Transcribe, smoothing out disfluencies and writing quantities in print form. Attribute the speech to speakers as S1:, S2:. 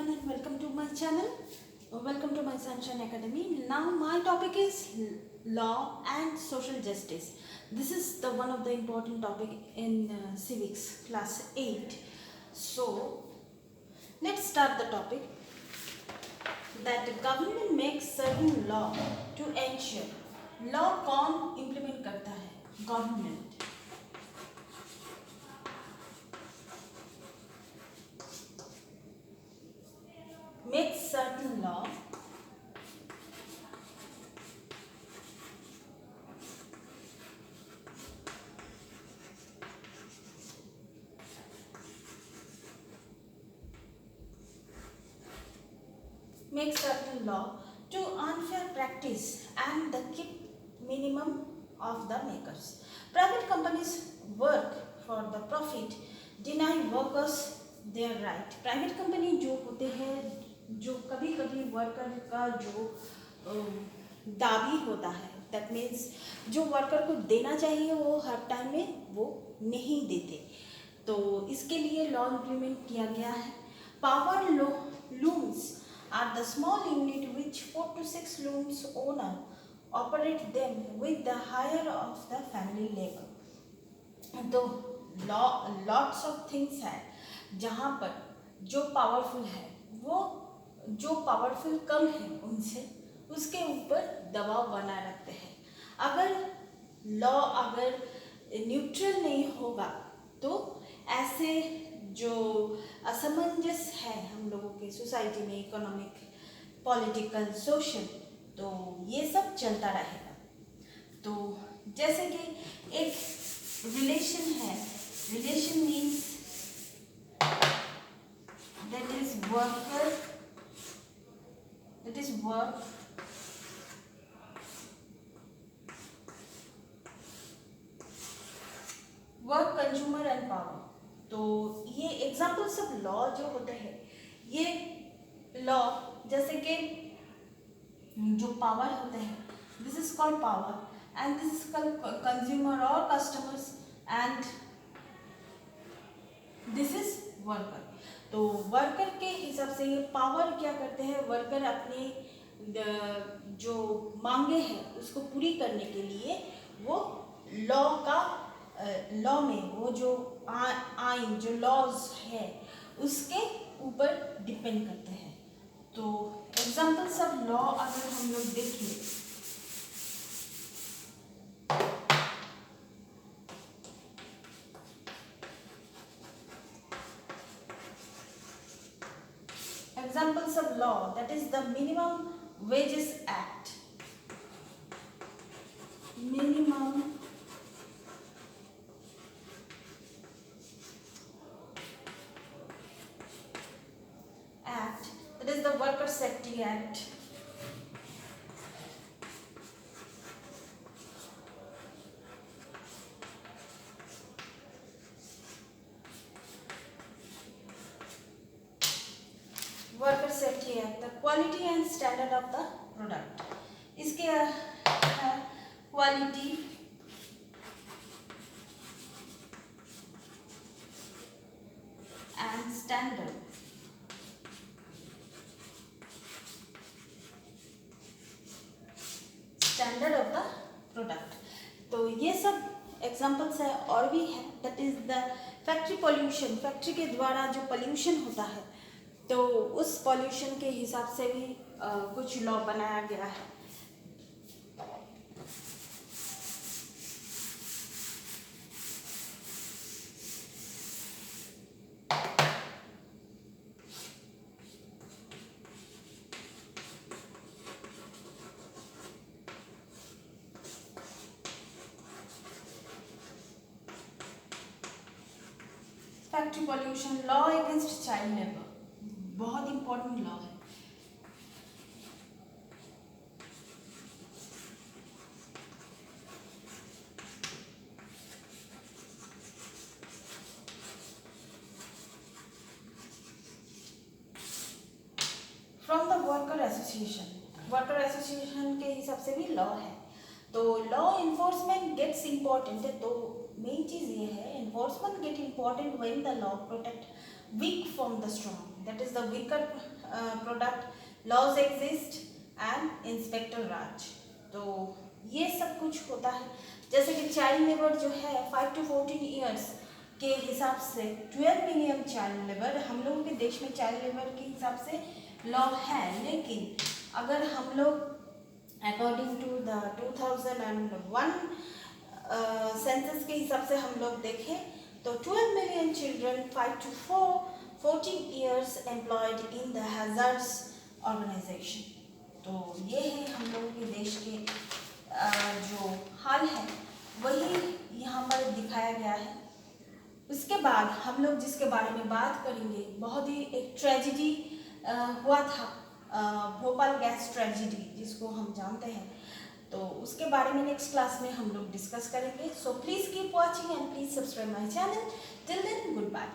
S1: everyone and welcome to my channel. Welcome to my Sunshine Academy. Now my topic is law and social justice. This is the one of the important topic in civics class 8. So let's start the topic that the government makes certain law to ensure. Law कौन implement करता है? Government. Makes certain law to unfair practice and the keep minimum of the makers. Private companies work for the profit, deny workers their right. Private company जो होते हैं, जो कभी कभी worker का जो दाबी होता है, दैट मीन्स जो वर्कर को देना चाहिए वो हर टाइम में वो नहीं देते, तो इसके लिए लॉ इम्प्लीमेंट किया गया है. Power looms are the small unit which 4 to 6 looms owner operate them with the hire of the family labor. तो lots of things है जहाँ पर जो पावरफुल है वो जो पावरफुल कम है उनसे उसके ऊपर दबाव बनाए रखते हैं. अगर लॉ अगर न्यूट्रल नहीं होगा तो ऐसे जो असमंजस है हम लोगों के सोसाइटी में, इकोनॉमिक, पॉलिटिकल, सोशल, तो ये सब चलता रहेगा. तो जैसे कि एक रिलेशन है, relation means that is worker, that is work consumer and power. तो ये एग्जाम्पल्स ऑफ लॉ जो होते हैं, ये लॉ जैसे कि जो पावर होते हैं, this is called power and this is called consumer और customers and this is worker. तो वर्कर के हिसाब से ये पावर क्या करते हैं, वर्कर अपनी जो मांगे हैं उसको पूरी करने के लिए वो लॉ में वो जो आइन जो लॉज है उसके ऊपर डिपेंड करते हैं. तो एग्जाम्पल्स ऑफ लॉ अगर हम लोग देखें, examples of law, that is the minimum wages act. Minimum act, that is the worker safety act. Worker safety act, the quality and standard of the product. इसके quality and standard, standard of the product. तो ये सब examples है और भी है. That is the factory pollution, factory के द्वारा जो पॉल्यूशन होता है तो उस पॉल्यूशन के हिसाब से भी कुछ लॉ बनाया गया है. Factory pollution, law against child labour, बहुत इंपॉर्टेंट लॉ है. From the worker association, worker association के हिसाब से भी लॉ है. तो लॉ इन्फोर्समेंट गेट्स इम्पॉर्टेंट है. तो मेन चीज़ ये है, enforcement get important when the law protect weak from the strong, that is the weaker product, laws exist and inspector Raj। तो ये सब कुछ होता है। जैसे कि चाइल्ड लेबर जो है 5 to 14 ईयर्स के हिसाब से 12 मिलियन चाइल्ड लेबर हम लोगों के देश में चाइल्ड लेबर के हिसाब से लॉ है, लेकिन अगर हम लोग अकॉर्डिंग टू द 2001 सेंसस के हिसाब से हम लोग देखें तो 12 million children 5 to 14 years employed in the hazards organisation. तो ये है हम लोगों के देश के जो हाल है वही यहाँ पर दिखाया गया है। उसके बाद हम लोग जिसके बारे में बात करेंगे, बहुत ही एक ट्रेजिडी हुआ था, भोपाल गैस ट्रेजिडी जिसको हम जानते हैं, तो उसके बारे में नेक्स्ट क्लास में हम लोग डिस्कस करेंगे। So please keep watching and please subscribe my channel. Till then good bye.